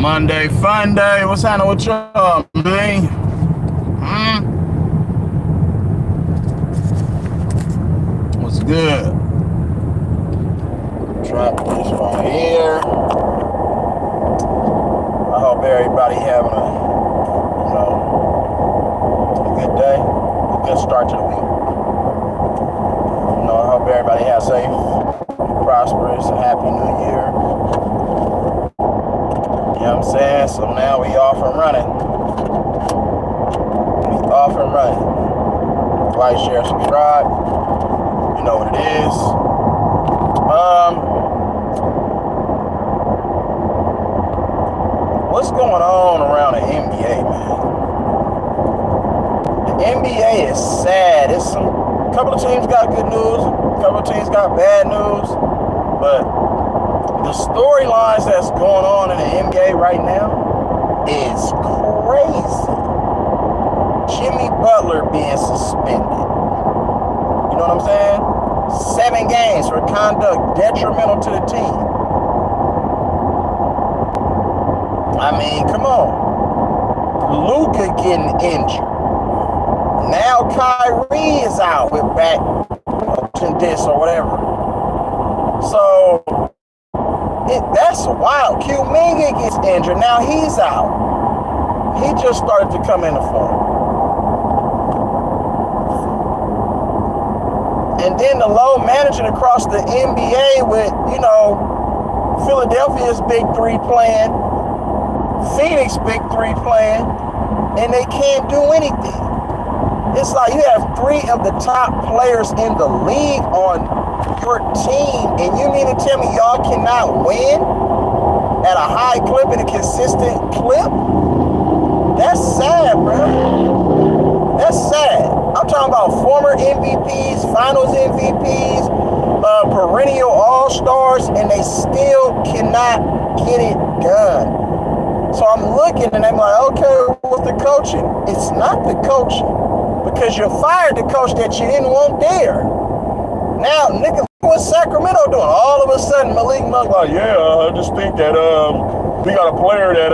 Monday fun day. What's happening with y'all, man? What's good? Drop this right here. I hope everybody having a good day, a good start to the week. I hope everybody has safe, prosperous, and happy new year. You know what I'm saying? So now we off and running. Like, share, subscribe. You know what it is. What's going on around the NBA, man? The NBA is sad. A couple of teams got good news, a couple of teams got bad news, but the storylines that's going on in the NBA right now is crazy. Jimmy Butler being suspended. You know what I'm saying? 7 games for conduct detrimental to the team. I mean, come on. Luka getting injured. Now Kyrie is out with back disc or whatever. So that's wild. Kuminga gets injured. Now he's out. He just started to come into form. And then the load management across the NBA with, Philadelphia's big three playing, Phoenix big three playing, and they can't do anything. It's like you have 3 of the top players in the league on your team, and you mean to tell me y'all cannot win at a high clip and a consistent clip? That's sad, bro. That's sad. I'm talking about former MVPs, finals MVPs, perennial all-stars, and they still cannot get it done. So I'm looking and I'm like, okay, what's the coaching? It's not the coaching, because you fired the coach that you didn't want there. Now, nigga, what's Sacramento doing? All of a sudden, Malik Monk like, I just think that we got a player that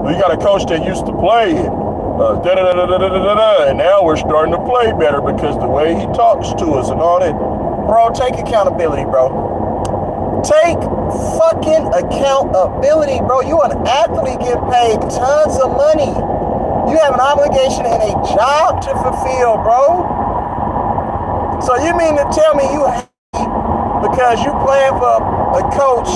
we got a coach that used to play it. And now we're starting to play better because the way he talks to us and all that. Bro, take accountability, bro. Take fucking accountability, bro. You an athlete, get paid tons of money. You have an obligation and a job to fulfill, bro. So you mean to tell me you hate because you playing for a coach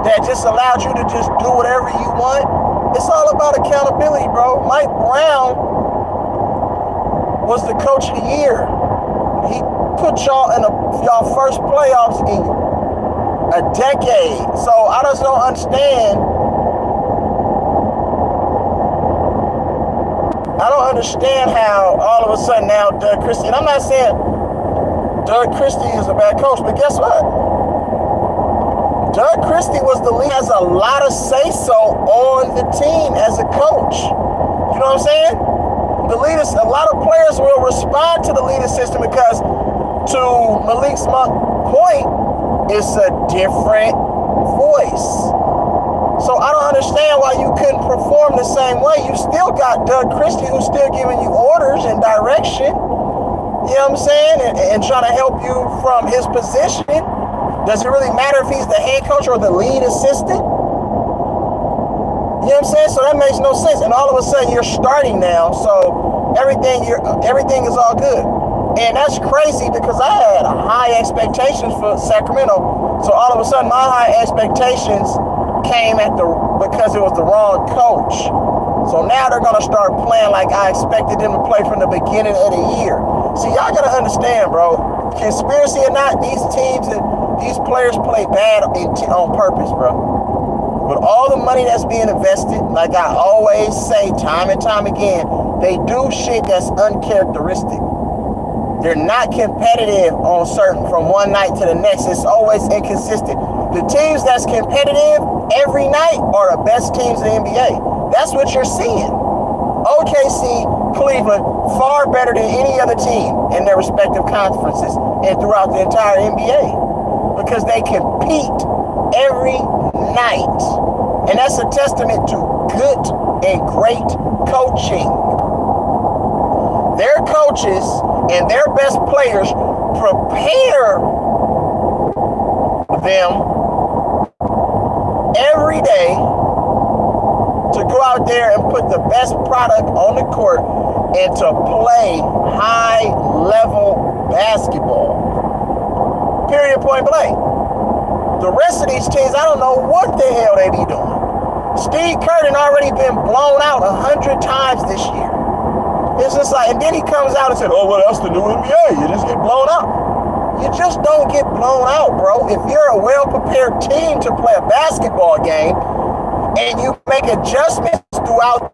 that just allowed you to just do whatever you want? It's all about accountability, bro. Mike Brown was the coach of the year. He put y'all in y'all first playoffs in a decade. So I just don't understand. I don't understand how all of a sudden now Doug Christie, and I'm not saying Doug Christie is a bad coach, but guess what? Doug Christie was the lead, has a lot of say-so on the team as a coach. You know what I'm saying? A lot of players will respond to the leader system because, to Malik's point, it's a different voice. So I don't understand why you couldn't perform the same way. You still got Doug Christie who's still giving you orders and direction. You know what I'm saying? And trying to help you from his position. Does it really matter if he's the head coach or the lead assistant? You know what I'm saying? So that makes no sense. And all of a sudden you're starting now, so everything is all good. And that's crazy because I had high expectations for Sacramento. So all of a sudden my high expectations came because it was the wrong coach. So now they're gonna start playing like I expected them to play from the beginning of the year. See, y'all gotta understand, bro. Conspiracy or not, these teams and these players play bad on purpose, bro. With all the money that's being invested, like I always say time and time again, they do shit that's uncharacteristic. They're not competitive from one night to the next. It's always inconsistent. The teams that's competitive every night are the best teams in the NBA. That's what you're seeing. OKC, Cleveland, far better than any other team in their respective conferences and throughout the entire NBA because they compete every night. And that's testament to good and great coaching. Their coaches and their best players prepare them every day to go out there and put the best product on the court and to play high-level basketball. Period, point blank. The rest of these teams, I don't know what the hell they be doing. Steve Kerr already been blown out 100 times this year. It's just like, and then he comes out and said, oh, well, that's the new NBA. You just get blown out. You just don't get blown out, bro. If you're a well-prepared team to play a basketball game and you make adjustments throughout,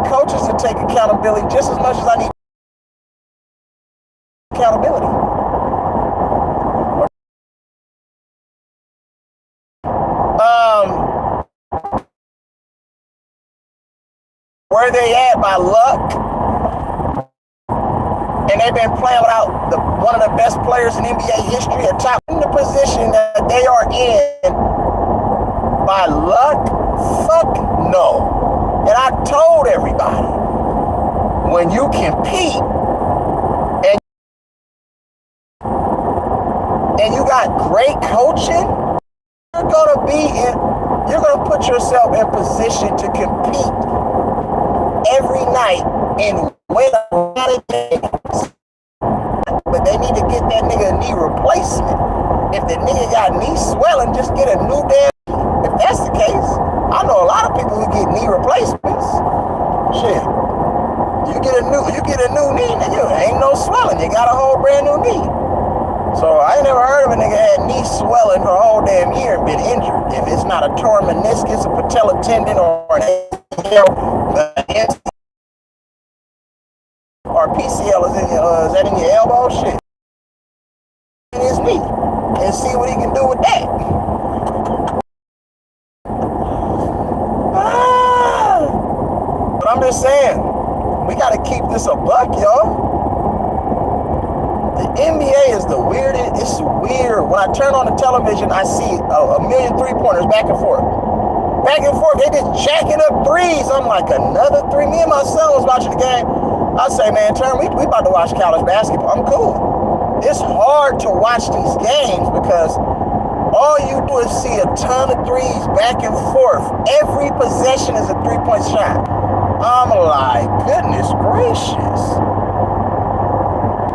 coaches to take accountability just as much as I need accountability. Where they at by luck, and they've been playing without one of the best players in NBA history at top in the position that they are in by luck? Fuck no. And I told everybody, when you compete and you got great coaching, you're gonna put yourself in position to compete every night and win a lot of games. But they need to get that nigga a knee replacement. If the nigga got knee swelling, just get a new damn knee. If that's the case, I know a lot of people who get knee replacements. Shit. You get a new knee, nigga, ain't no swelling. You got a whole brand new knee. So I ain't never heard of a nigga had knee swelling for a whole damn year and been injured. If it's not a torn meniscus, a patella tendon, or an ACL, or PCL, is that in your elbow? Shit. In his knee. And see what he can do with that. But I'm just saying, we gotta keep this a buck, y'all. The NBA is the weirdest. It's weird. When I turn on the television, I see a million three-pointers back and forth. Back and forth. They just jacking up threes. I'm like, another three? Me and my son was watching the game. I say, man, we about to watch college basketball. I'm cool. It's hard to watch these games because all you do is see a ton of threes back and forth. Every possession is a three-point shot. I'm like, goodness gracious.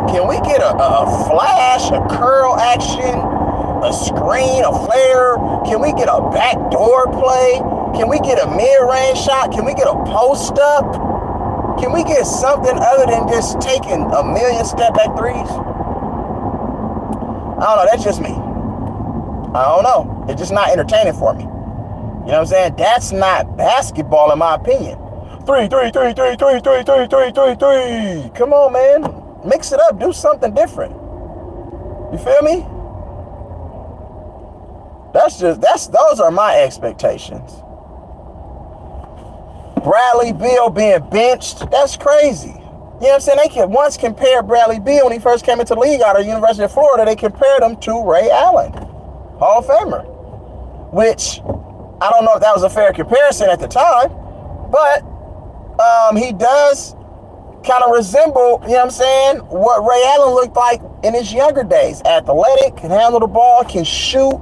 Can we get a flash, a curl action, a screen, a flare? Can we get a backdoor play? Can we get a mid-range shot? Can we get a post-up? Can we get something other than just taking a million step-back threes? I don't know. That's just me. I don't know. It's just not entertaining for me. You know what I'm saying? That's not basketball in my opinion. Three. Come on, man. Mix it up. Do something different. You feel me? Those are my expectations. Bradley Beal being benched, that's crazy. You know what I'm saying? They can once compare Bradley Beal when he first came into the league out of the University of Florida, they compared him to Ray Allen, Hall of Famer. Which, I don't know if that was a fair comparison at the time, but he does kind of resemble, you know what I'm saying, what Ray Allen looked like in his younger days. Athletic, can handle the ball, can shoot,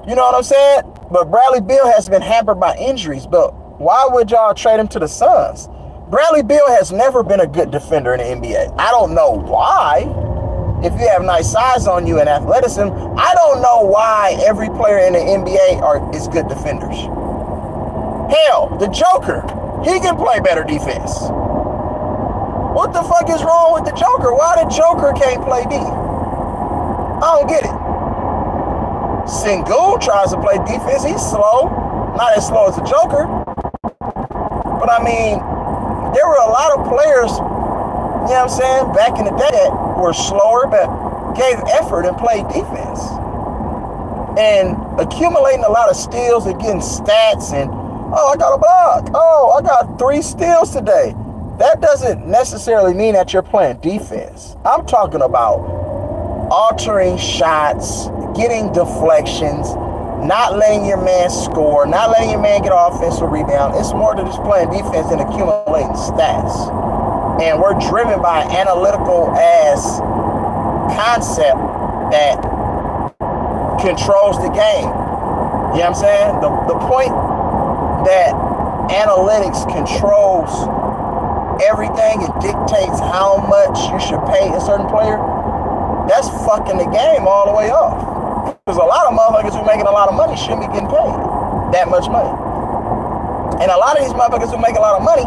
you know what I'm saying? But Bradley Beal has been hampered by injuries, but why would y'all trade him to the Suns? Bradley Beal has never been a good defender in the NBA. I don't know why. If you have nice size on you and athleticism, I don't know why every player in the NBA is good defenders. Hell, the Joker, he can play better defense. What the fuck is wrong with the Joker? Why the Joker can't play D? I don't get it. Sengun tries to play defense. He's slow. Not as slow as the Joker. But I mean, there were a lot of players, you know what I'm saying, back in the day that were slower but gave effort and played defense. And accumulating a lot of steals and getting stats and, oh, I got a block. Oh, I got 3 steals today. That doesn't necessarily mean that you're playing defense. I'm talking about altering shots, getting deflections, not letting your man score, not letting your man get offensive rebound. It's more to just playing defense than accumulating stats. And we're driven by an analytical ass concept that controls the game. You know what I'm saying? The point that analytics controls everything and dictates how much you should pay a certain player, that's fucking the game all the way off. There's a lot of motherfuckers who making a lot of money shouldn't be getting paid that much money. And a lot of these motherfuckers who make a lot of money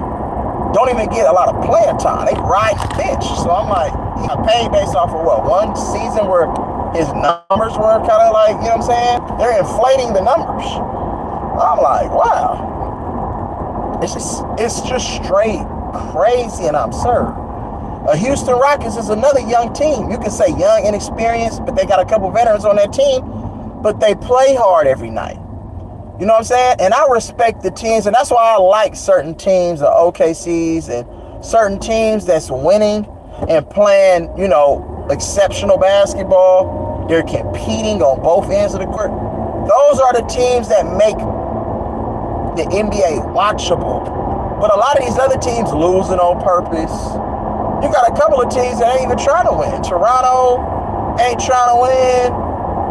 don't even get a lot of playing time. They ride the bench. So I'm like, he got paid based off of what? One season where his numbers were kind of like, you know what I'm saying? They're inflating the numbers. I'm like, wow. It's just straight crazy and absurd. Houston Rockets is another young team. You can say young, inexperienced, but they got a couple veterans on that team, but they play hard every night. You know what I'm saying? And I respect the teams, and that's why I like certain teams, the OKCs, and certain teams that's winning and playing, you know, exceptional basketball. They're competing on both ends of the court. Those are the teams that make the NBA watchable. But a lot of these other teams losing on purpose. You got a couple of teams that ain't even trying to win. Toronto ain't trying to win.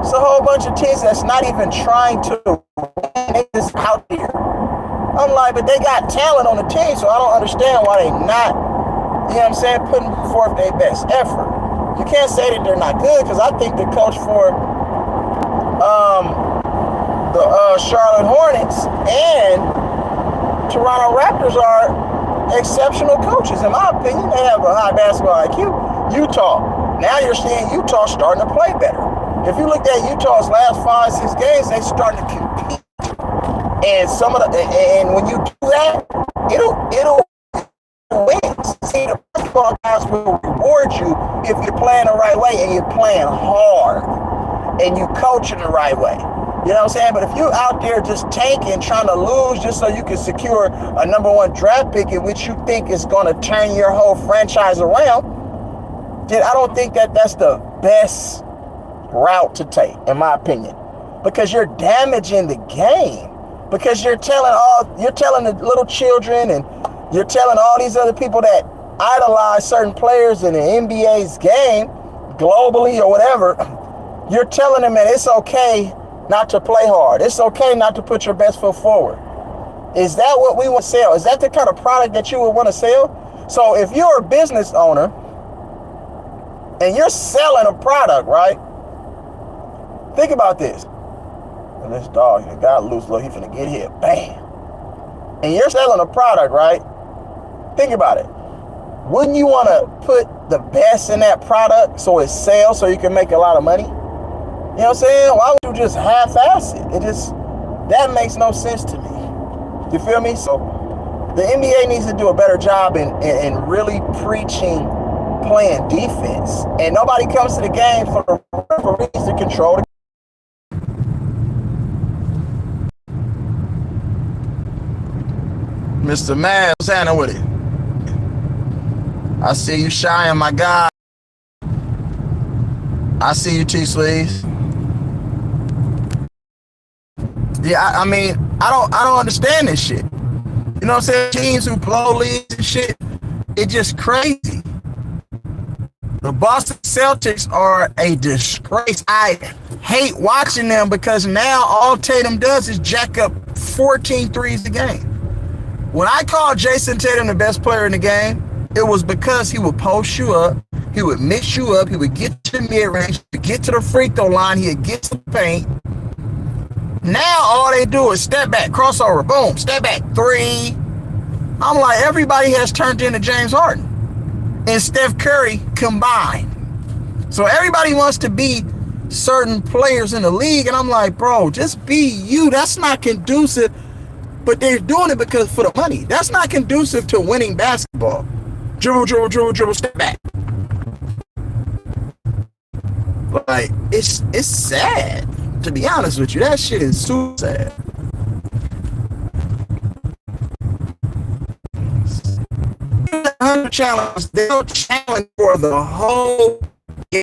It's a whole bunch of teams that's not even trying to win. They just out there. I'm like, but they got talent on the team, so I don't understand why they not, you know what I'm saying, putting forth their best effort. You can't say that they're not good, because I think the coach for the Charlotte Hornets and Toronto Raptors are exceptional coaches. In my opinion, they have a high basketball IQ. Utah, now you're seeing Utah starting to play better. If you looked at Utah's last 5-6 games, they starting to compete. And and when you do that, it'll win. See, the basketball guys will reward you if you're playing the right way and you're playing hard and you coaching the right way. You know what I'm saying? But if you're out there just tanking, trying to lose just so you can secure a #1 draft pick in which you think is going to turn your whole franchise around, then I don't think that that's the best route to take, in my opinion, because you're damaging the game. Because you're telling the little children and you're telling all these other people that idolize certain players in the NBA's game, globally or whatever, you're telling them that it's okay not to play hard. It's okay not to put your best foot forward. Is that what we want to sell? Is that the kind of product that you would want to sell? So if you're a business owner and you're selling a product, right? Think about this. And this dog, you got loose, look, he's finna get hit. Bam. And you're selling a product, right? Think about it. Wouldn't you want to put the best in that product so it sells so you can make a lot of money? You know what I'm saying? Why would you just half-ass it? That makes no sense to me. You feel me? So the NBA needs to do a better job in really preaching playing defense. And nobody comes to the game for the referees to control the Mr. Mad, what's happening with it? I see you shying, my guy. I see you, T-Sleeves. Yeah, I mean, I don't understand this shit. You know what I'm saying? Teams who blow leads and shit, it's just crazy. The Boston Celtics are a disgrace. I hate watching them because now all Tatum does is jack up 14 threes a game. When I called Jason Tatum the best player in the game, it was because he would post you up, he would mix you up, he would get to the mid-range, he would get to the free throw line, he would get to the paint. Now all they do is step back, crossover, boom, step back, three. I'm like, everybody has turned into James Harden and Steph Curry combined. So everybody wants to be certain players in the league, and I'm like, bro, just be you. That's not conducive. But they're doing it because for the money. That's not conducive to winning basketball. Dribble, dribble, dribble, dribble, step back. Like, it's sad. To be honest with you, that shit is super sad. Challenge, they'll challenge for the whole